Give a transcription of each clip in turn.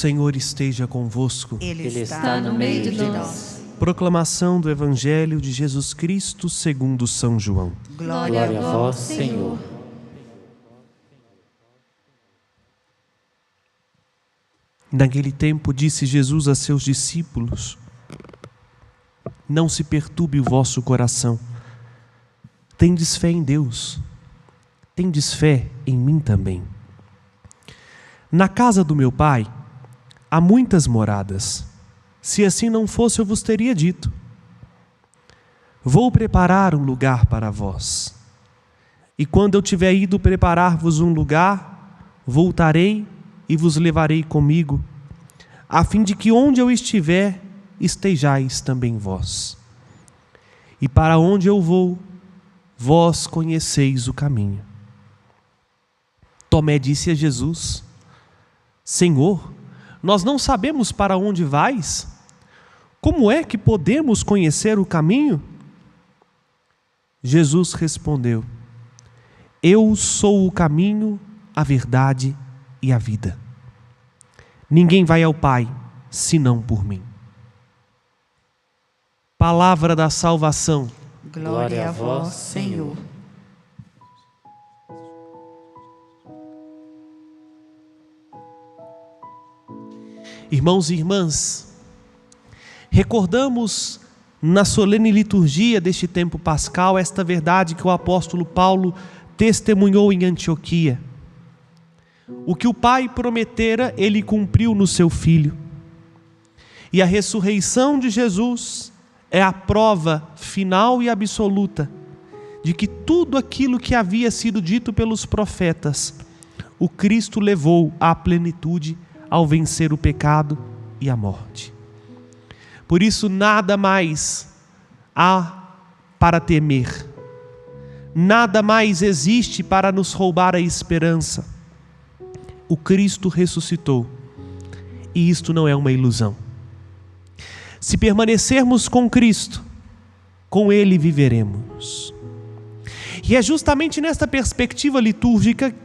Senhor esteja convosco. Ele está no meio de nós. Proclamação do Evangelho de Jesus Cristo segundo São João. Glória a vós, Senhor. Naquele tempo disse Jesus a seus discípulos: não se perturbe o vosso coração. Tendes fé em Deus, tendes fé em mim também. Na casa do meu Pai há muitas moradas. Se assim não fosse, eu vos teria dito. Vou preparar um lugar para vós. E quando eu tiver ido preparar-vos um lugar, voltarei e vos levarei comigo, a fim de que onde eu estiver, estejais também vós. E para onde eu vou, vós conheceis o caminho. Tomé disse a Jesus: Senhor, nós não sabemos para onde vais? Como é que podemos conhecer o caminho? Jesus respondeu: Eu sou o caminho, a verdade e a vida. Ninguém vai ao Pai, senão por mim. Palavra da salvação. Glória a vós, Senhor. Irmãos e irmãs, recordamos na solene liturgia deste tempo pascal esta verdade que o apóstolo Paulo testemunhou em Antioquia. O que o Pai prometera, ele cumpriu no seu Filho. E a ressurreição de Jesus é a prova final e absoluta de que tudo aquilo que havia sido dito pelos profetas, o Cristo levou à plenitude ao vencer o pecado e a morte. Por isso nada mais há para temer, nada mais existe para nos roubar a esperança. O Cristo ressuscitou, e isto não é uma ilusão. Se permanecermos com Cristo, com Ele viveremos. E é justamente nesta perspectiva litúrgica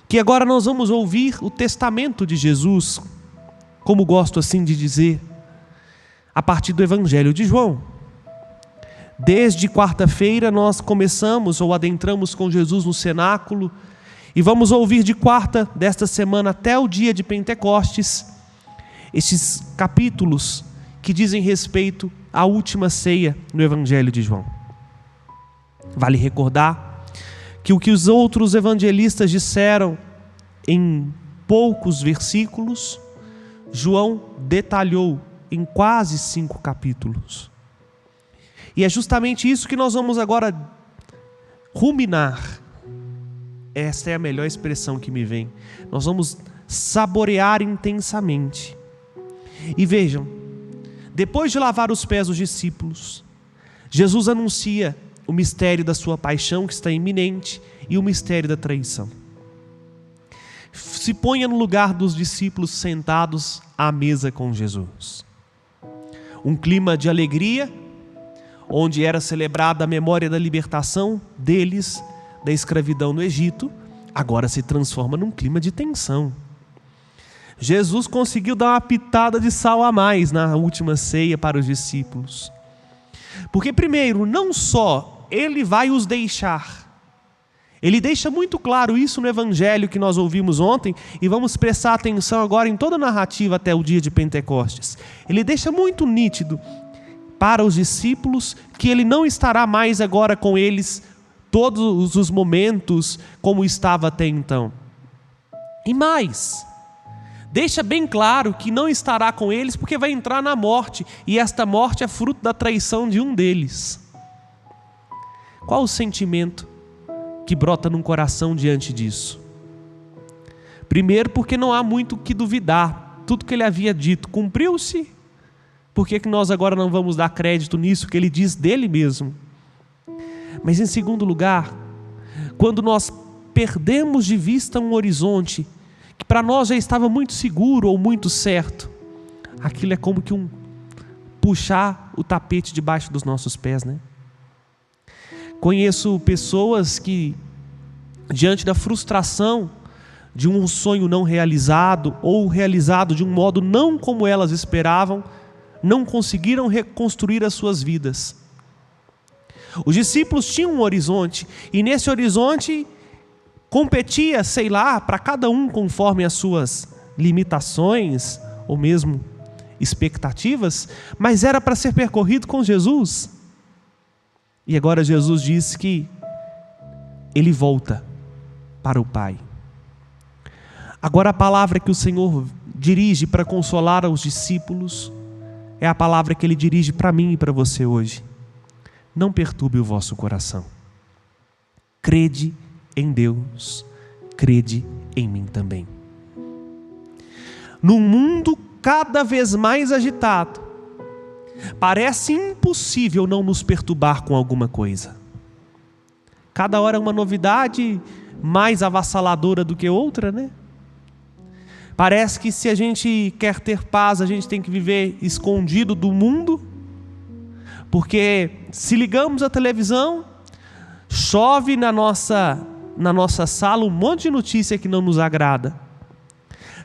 que agora nós vamos ouvir o testamento de Jesus, como gosto assim de dizer, a partir do Evangelho de João. Desde quarta-feira nós começamos ou adentramos com Jesus no cenáculo e vamos ouvir de quarta desta semana até o dia de Pentecostes estes capítulos que dizem respeito à última ceia no Evangelho de João. Vale recordar que o que os outros evangelistas disseram em poucos versículos, João detalhou em quase 5 capítulos. E é justamente isso que nós vamos agora ruminar. Esta é a melhor expressão que me vem. Nós vamos saborear intensamente. E vejam, depois de lavar os pés dos discípulos, Jesus anuncia o mistério da sua paixão que está iminente e o mistério da traição. Se ponha no lugar dos discípulos sentados à mesa com Jesus. Um clima de alegria, onde era celebrada a memória da libertação deles da escravidão no Egito, agora se transforma num clima de tensão. Jesus conseguiu dar uma pitada de sal a mais na última ceia para os discípulos. Porque primeiro, não só ele vai os deixar, ele deixa muito claro isso no Evangelho que nós ouvimos ontem, e vamos prestar atenção agora em toda a narrativa até o dia de Pentecostes. Ele deixa muito nítido para os discípulos que ele não estará mais agora com eles todos os momentos como estava até então. E mais, deixa bem claro que não estará com eles porque vai entrar na morte, e esta morte é fruto da traição de um deles. Qual o sentimento que brota num coração diante disso? Primeiro, porque não há muito o que duvidar. Tudo que ele havia dito cumpriu-se. Por que nós agora não vamos dar crédito nisso que ele diz dele mesmo? Mas em segundo lugar, quando nós perdemos de vista um horizonte que para nós já estava muito seguro ou muito certo, aquilo é como que puxar o tapete debaixo dos nossos pés, né? Conheço pessoas que, diante da frustração de um sonho não realizado ou realizado de um modo não como elas esperavam, não conseguiram reconstruir as suas vidas. Os discípulos tinham um horizonte e nesse horizonte competia, sei lá, para cada um conforme as suas limitações ou mesmo expectativas, mas era para ser percorrido com Jesus. E agora Jesus diz que Ele volta para o Pai. Agora a palavra que o Senhor dirige para consolar aos discípulos é a palavra que Ele dirige para mim e para você hoje. Não perturbe o vosso coração. Crede em Deus, crede em mim também. Num mundo cada vez mais agitado, parece impossível não nos perturbar com alguma coisa. Cada hora uma novidade mais avassaladora do que outra, né? Parece que se a gente quer ter paz, a gente tem que viver escondido do mundo, porque se ligamos a televisão, chove na nossa sala um monte de notícia que não nos agrada.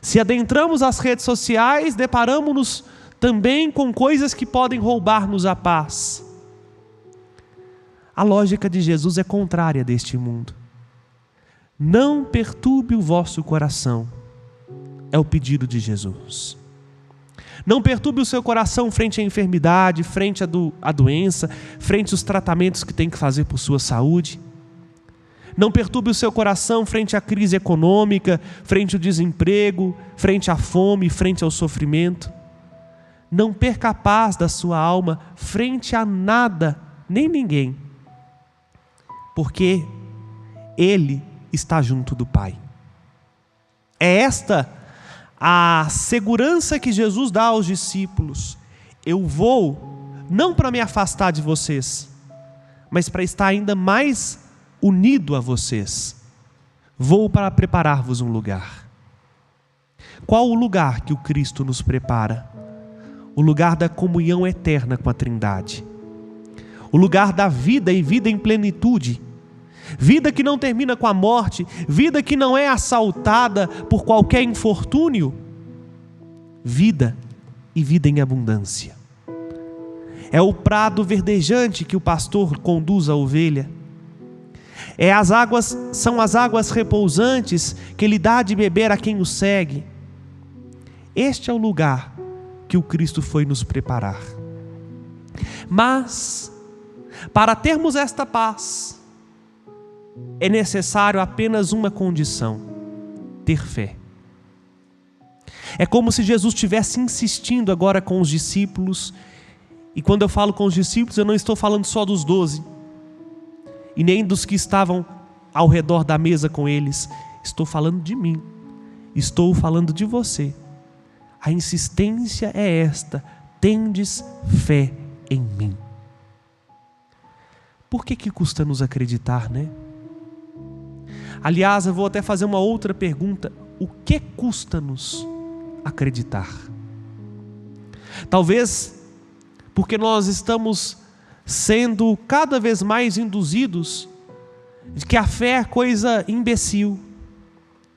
Se adentramos as redes sociais, deparamos-nos também com coisas que podem roubar-nos a paz. A lógica de Jesus é contrária deste mundo. Não perturbe o vosso coração, é o pedido de Jesus. Não perturbe o seu coração frente à enfermidade, frente à doença, frente aos tratamentos que tem que fazer por sua saúde. Não perturbe o seu coração frente à crise econômica, frente ao desemprego, frente à fome, frente ao sofrimento. Não perca a paz da sua alma frente a nada, nem ninguém, porque Ele está junto do Pai. É esta a segurança que Jesus dá aos discípulos. Eu vou não para me afastar de vocês, mas para estar ainda mais unido a vocês. Vou para preparar-vos um lugar. Qual o lugar que o Cristo nos prepara? O lugar da comunhão eterna com a Trindade. O lugar da vida e vida em plenitude. Vida que não termina com a morte, vida que não é assaltada por qualquer infortúnio. Vida e vida em abundância. É o prado verdejante que o pastor conduz a ovelha. São as águas repousantes que Ele dá de beber a quem o segue. Este é o lugar que o Cristo foi nos preparar. Mas, para termos esta paz, é necessário apenas uma condição: ter fé. É como se Jesus estivesse insistindo agora com os discípulos, e quando eu falo com os discípulos, eu não estou falando só dos 12, e nem dos que estavam ao redor da mesa com eles, estou falando de mim, estou falando de você. A insistência é esta: tendes fé em mim. Por que custa nos acreditar, né? Aliás, eu vou até fazer uma outra pergunta: o que custa-nos acreditar? Talvez porque nós estamos sendo cada vez mais induzidos de que a fé é coisa imbecil,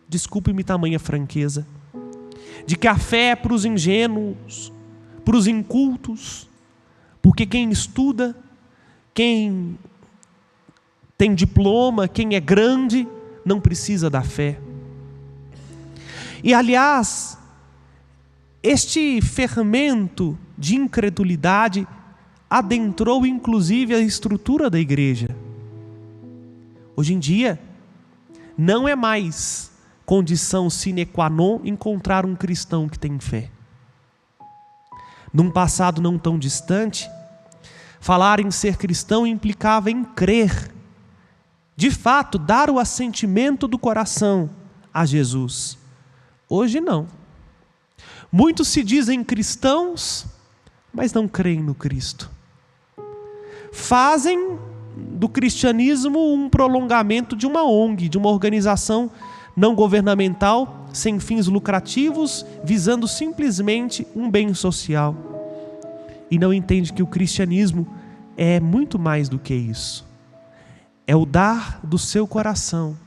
desculpe-me tamanha franqueza, de que a fé é para os ingênuos, para os incultos, porque quem estuda, quem tem diploma, quem é grande, não precisa da fé. E aliás, este fermento de incredulidade adentrou inclusive a estrutura da igreja. Hoje em dia, não é mais condição sine qua non encontrar um cristão que tem fé. Num passado não tão distante, falar em ser cristão implicava em crer, de fato, dar o assentimento do coração a Jesus. Hoje não. Muitos se dizem cristãos, mas não creem no Cristo. Fazem do cristianismo um prolongamento de uma ONG, de uma organização não governamental, sem fins lucrativos, visando simplesmente um bem social. E não entende que o cristianismo é muito mais do que isso. É o dar do seu coração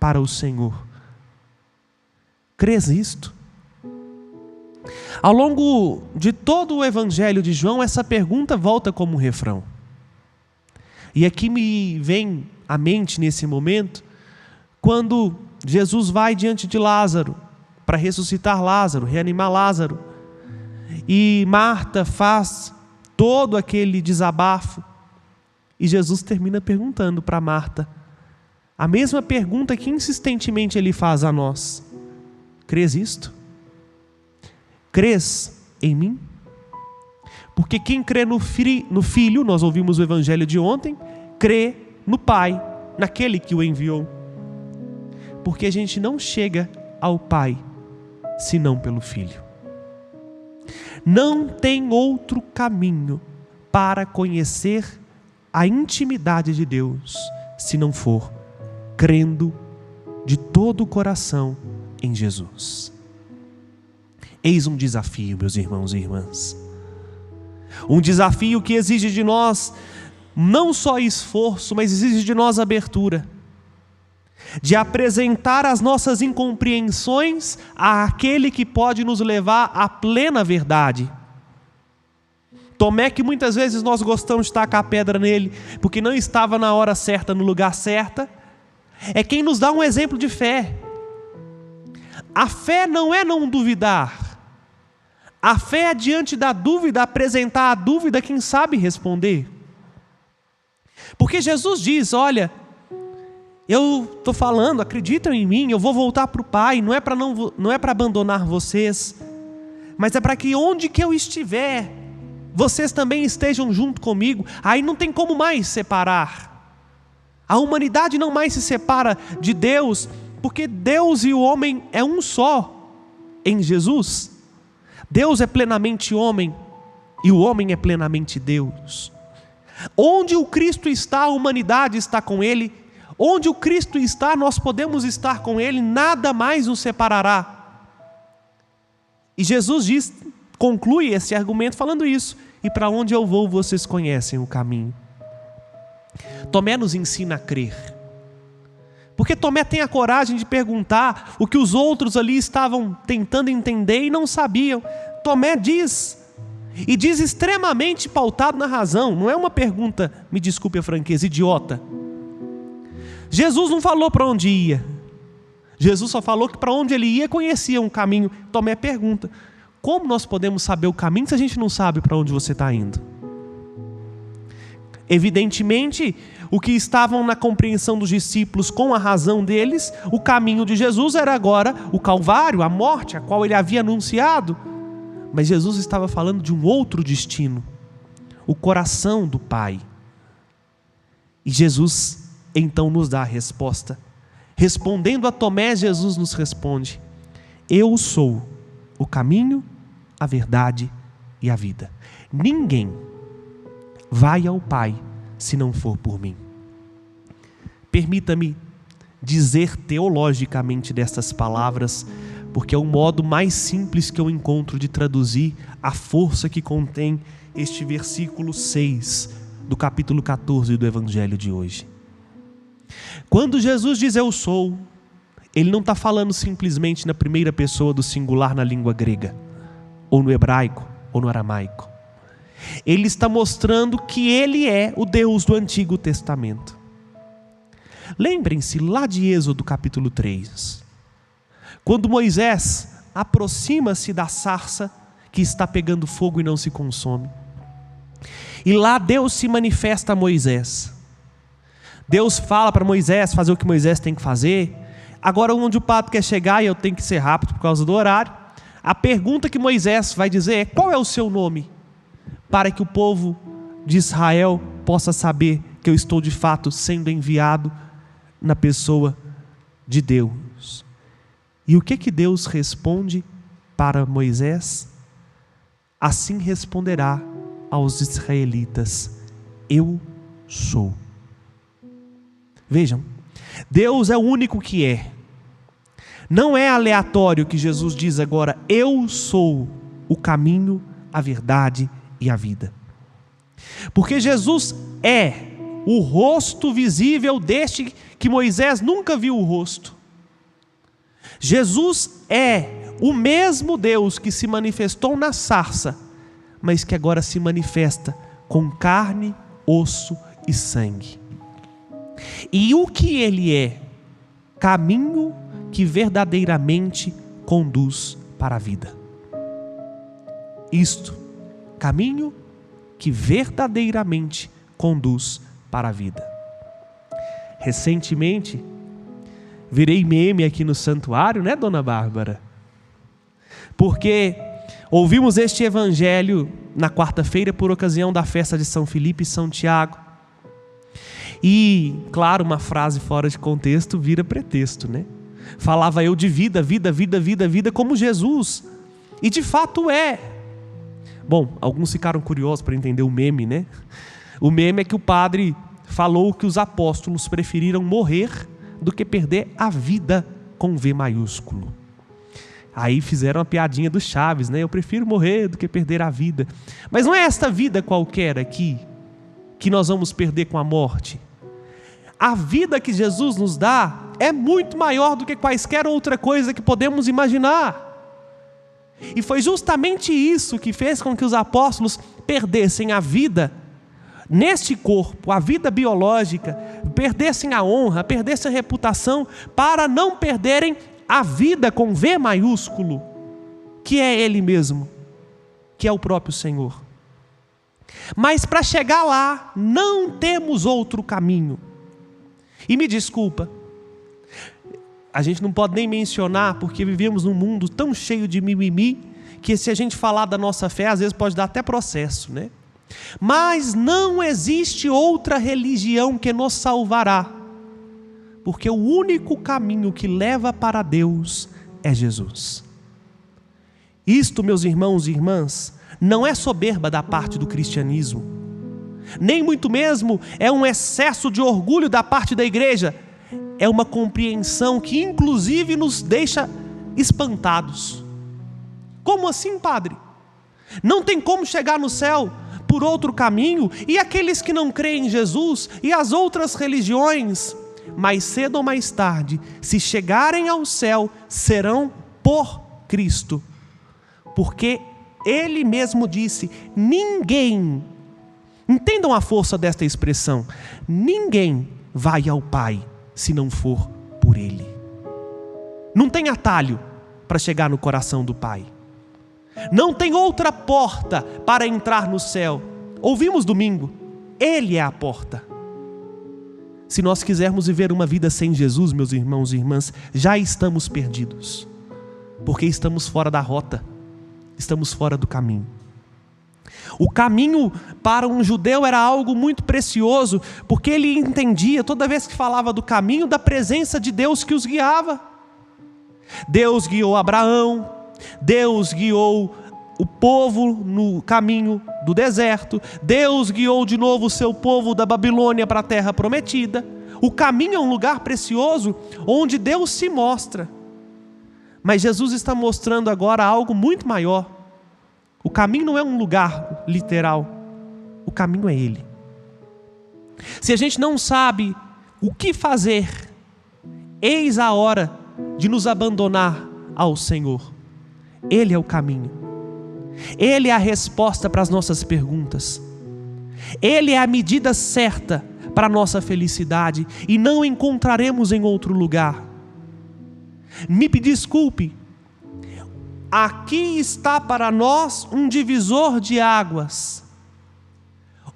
para o Senhor. Crês nisto? Ao longo de todo o Evangelho de João, essa pergunta volta como um refrão. E aqui me vem à mente nesse momento, quando Jesus vai diante de Lázaro, para ressuscitar Lázaro, reanimar Lázaro, e Marta faz todo aquele desabafo, e Jesus termina perguntando para Marta a mesma pergunta que insistentemente ele faz a nós: crês isto? Crês em mim? Porque quem crê no Filho, nós ouvimos o Evangelho de ontem, crê no Pai, naquele que o enviou. Porque a gente não chega ao Pai senão pelo Filho. Não tem outro caminho para conhecer a intimidade de Deus se não for crendo de todo o coração em Jesus. Eis um desafio, meus irmãos e irmãs. Um desafio que exige de nós não só esforço, mas exige de nós abertura, de apresentar as nossas incompreensões àquele que pode nos levar à plena verdade. Tomé, que muitas vezes nós gostamos de tacar a pedra nele, porque não estava na hora certa, no lugar certo, é quem nos dá um exemplo de fé. A fé não é não duvidar. A fé é diante da dúvida, apresentar a dúvida quem sabe responder. Porque Jesus diz: olha, eu estou falando, acreditam em mim, eu vou voltar para o Pai, não é para abandonar vocês, mas é para que onde que eu estiver, vocês também estejam junto comigo. Aí não tem como mais separar. A humanidade não mais se separa de Deus, porque Deus e o homem é um só em Jesus. Deus é plenamente homem e o homem é plenamente Deus. Onde o Cristo está, a humanidade está com Ele. Onde o Cristo está, nós podemos estar com Ele, nada mais nos separará. E Jesus conclui esse argumento falando isso: e para onde eu vou, vocês conhecem o caminho. Tomé nos ensina a crer, porque Tomé tem a coragem de perguntar o que os outros ali estavam tentando entender e não sabiam. Tomé diz, e diz extremamente pautado na razão, não é uma pergunta, me desculpe a franqueza, idiota. Jesus não falou para onde ia, Jesus só falou que para onde ele ia conhecia um caminho. Tomé pergunta: como nós podemos saber o caminho se a gente não sabe para onde você está indo? Evidentemente, o que estavam na compreensão dos discípulos com a razão deles, o caminho de Jesus era agora o Calvário, a morte, a qual ele havia anunciado. Mas Jesus estava falando de um outro destino, o coração do Pai. E Jesus então nos dá a resposta. Respondendo a Tomé, Jesus nos responde: eu sou o caminho, a verdade e a vida. Ninguém vai ao Pai se não for por mim. Permita-me dizer teologicamente destas palavras, porque é o modo mais simples que eu encontro de traduzir a força que contém este versículo 6 do capítulo 14 do Evangelho de hoje. Quando Jesus diz eu sou, ele não está falando simplesmente na primeira pessoa do singular na língua grega, ou no hebraico, ou no aramaico. Ele está mostrando que ele é o Deus do Antigo Testamento. Lembrem-se lá de Êxodo capítulo 3, quando Moisés aproxima-se da sarça que está pegando fogo e não se consome. E lá Deus se manifesta a Moisés. Deus fala para Moisés fazer o que Moisés tem que fazer. Agora, onde o papo quer chegar, e eu tenho que ser rápido por causa do horário, a pergunta que Moisés vai dizer é: qual é o seu nome? Para que o povo de Israel possa saber que eu estou de fato sendo enviado na pessoa de Deus. E o que Deus responde para Moisés? Assim responderá aos israelitas: eu sou. Vejam, Deus é o único que é. Não é aleatório que Jesus diz agora: eu sou o caminho, a verdade e a vida. Porque Jesus é o rosto visível deste que Moisés nunca viu o rosto. Jesus é o mesmo Deus que se manifestou na sarça, mas que agora se manifesta com carne, osso e sangue. E o que ele é? Caminho que verdadeiramente conduz para a vida. Isto, caminho que verdadeiramente conduz para a vida. Recentemente, virei meme aqui no santuário, né, dona Bárbara? Porque ouvimos este evangelho na quarta-feira por ocasião da festa de São Filipe e São Tiago. E, claro, uma frase fora de contexto vira pretexto, né? Falava eu de vida, vida, vida, vida, vida como Jesus. E de fato é. Bom, alguns ficaram curiosos para entender o meme, né? O meme é que o padre falou que os apóstolos preferiram morrer do que perder a vida com V maiúsculo. Aí fizeram a piadinha do Chaves, né? Eu prefiro morrer do que perder a vida. Mas não é esta vida qualquer aqui que nós vamos perder com a morte. A vida que Jesus nos dá é muito maior do que quaisquer outra coisa que podemos imaginar. E foi justamente isso que fez com que os apóstolos perdessem a vida neste corpo, a vida biológica, perdessem a honra, perdessem a reputação, para não perderem a vida com V maiúsculo, que é Ele mesmo, que é o próprio Senhor. Mas para chegar lá, não temos outro caminho. E me desculpa, a gente não pode nem mencionar, porque vivemos num mundo tão cheio de mimimi, que se a gente falar da nossa fé, às vezes pode dar até processo, né? Mas não existe outra religião que nos salvará, porque o único caminho que leva para Deus é Jesus. Isto, meus irmãos e irmãs, não é soberba da parte do cristianismo, nem muito mesmo é um excesso de orgulho da parte da igreja. É uma compreensão que inclusive nos deixa espantados. Como assim, padre? Não tem como chegar no céu por outro caminho? E aqueles que não creem em Jesus e as outras religiões, mais cedo ou mais tarde, se chegarem ao céu, serão por Cristo. Porque Ele mesmo disse, ninguém, entendam a força desta expressão, ninguém vai ao Pai se não for por Ele. Não tem atalho para chegar no coração do Pai. Não tem outra porta para entrar no céu. Ouvimos domingo, Ele é a porta. Se nós quisermos viver uma vida sem Jesus, meus irmãos e irmãs, já estamos perdidos, porque estamos fora da rota, estamos fora do caminho. O caminho para um judeu era algo muito precioso, porque ele entendia, toda vez que falava do caminho, da presença de Deus que os guiava. Deus guiou Abraão, Deus guiou o povo no caminho do deserto, Deus guiou de novo o seu povo da Babilônia para a terra prometida. O caminho é um lugar precioso, onde Deus se mostra. Mas Jesus está mostrando agora algo muito maior. O caminho não é um lugar literal, o caminho é Ele. Se a gente não sabe o que fazer, eis a hora de nos abandonar ao Senhor. Ele é o caminho, Ele é a resposta para as nossas perguntas, Ele é a medida certa para a nossa felicidade, e não encontraremos em outro lugar. Me desculpe, aqui está para nós um divisor de águas.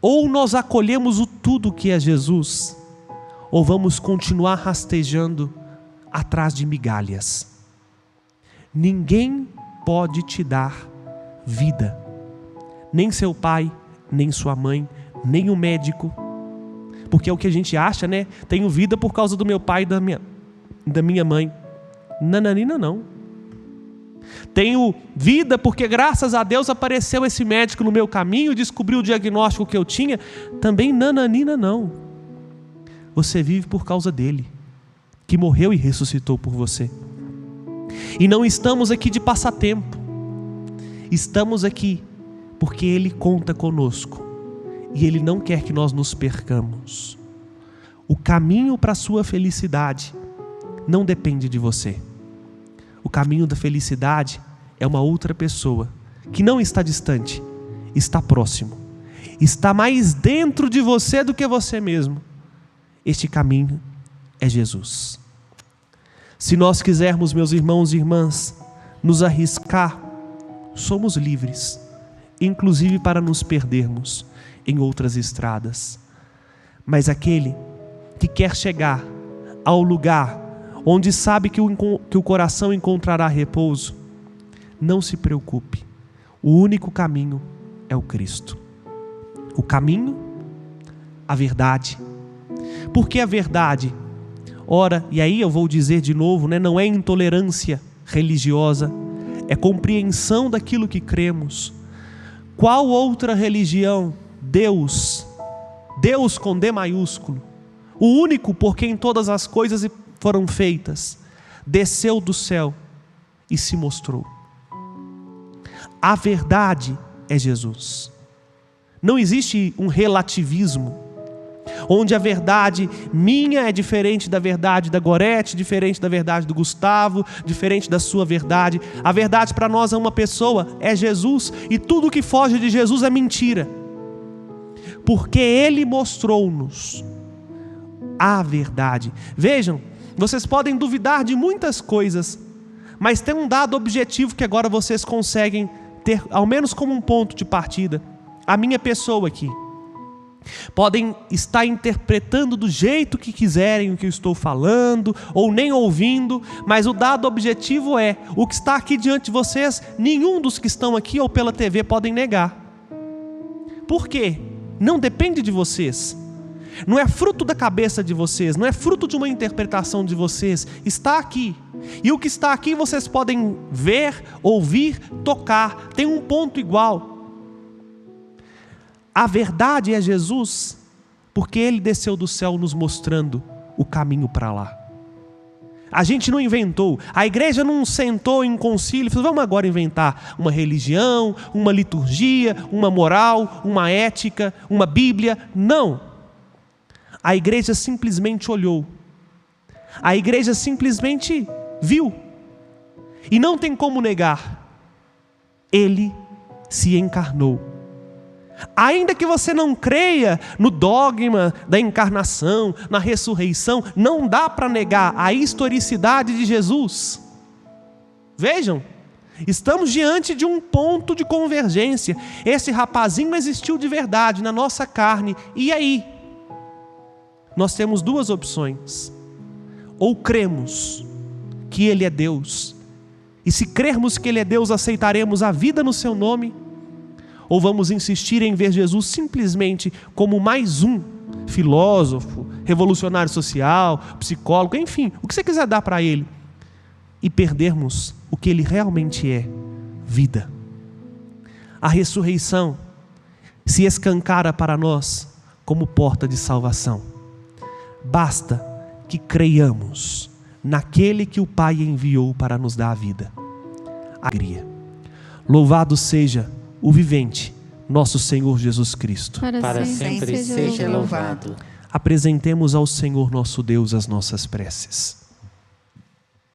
Ou nós acolhemos o tudo que é Jesus, ou vamos continuar rastejando atrás de migalhas. Ninguém pode te dar vida, nem seu pai, nem sua mãe, nem o médico, porque é o que a gente acha, né? Tenho vida por causa do meu pai e da minha mãe. Nananina não. Tenho vida porque graças a Deus apareceu esse médico no meu caminho e descobriu o diagnóstico que eu tinha. Também nananina não. Você vive por causa dele, que morreu e ressuscitou por você. E não estamos aqui de passatempo. Estamos aqui porque Ele conta conosco. E Ele não quer que nós nos percamos. O caminho para a sua felicidade não depende de você. O caminho da felicidade é uma outra pessoa, que não está distante, está próximo, está mais dentro de você do que você mesmo. Este caminho é Jesus. Se nós quisermos, meus irmãos e irmãs, nos arriscar, somos livres, inclusive para nos perdermos em outras estradas. Mas aquele que quer chegar ao lugar onde sabe que o coração encontrará repouso, não se preocupe, o único caminho é o Cristo. O caminho, a verdade. Por que a verdade? Ora, e aí eu vou dizer de novo, não é intolerância religiosa, é compreensão daquilo que cremos. Qual outra religião? Deus com D maiúsculo, o único por quem todas as coisas foram feitas, desceu do céu e se mostrou. A verdade é Jesus. Não existe um relativismo, onde a verdade minha é diferente da verdade da Gorete, diferente da verdade do Gustavo, diferente da sua verdade. A verdade para nós é uma pessoa, é Jesus, e tudo que foge de Jesus é mentira, porque Ele mostrou-nos a verdade. Vejam, vocês podem duvidar de muitas coisas, mas tem um dado objetivo que agora vocês conseguem ter, ao menos como um ponto de partida. A minha pessoa aqui. Podem estar interpretando do jeito que quiserem o que eu estou falando, ou nem ouvindo, mas o dado objetivo é, o que está aqui diante de vocês, nenhum dos que estão aqui ou pela TV podem negar. Por quê? Não depende de vocês. Não é fruto da cabeça de vocês, não é fruto de uma interpretação de vocês, está aqui. E o que está aqui vocês podem ver, ouvir, tocar, tem um ponto igual. A verdade é Jesus, porque Ele desceu do céu nos mostrando o caminho para lá. A gente não inventou, a igreja não sentou em concílio e falou, vamos agora inventar uma religião, uma liturgia, uma moral, uma ética, uma Bíblia. Não. A igreja simplesmente olhou. A igreja simplesmente viu. E não tem como negar. Ele se encarnou. Ainda que você não creia no dogma da encarnação, na ressurreição, não dá para negar a historicidade de Jesus. Vejam, estamos diante de um ponto de convergência. Esse rapazinho existiu de verdade na nossa carne. E aí? Nós temos duas opções. Ou cremos que Ele é Deus, e se crermos que Ele é Deus, aceitaremos a vida no seu nome, ou vamos insistir em ver Jesus simplesmente como mais um filósofo, revolucionário social, psicólogo, enfim, o que você quiser dar para Ele, e perdermos o que Ele realmente é, vida. A ressurreição se escancara para nós como porta de salvação. Basta que creiamos naquele que o Pai enviou para nos dar a vida, a alegria. Louvado seja o vivente, nosso Senhor Jesus Cristo. Para sempre seja louvado. Apresentemos ao Senhor nosso Deus as nossas preces.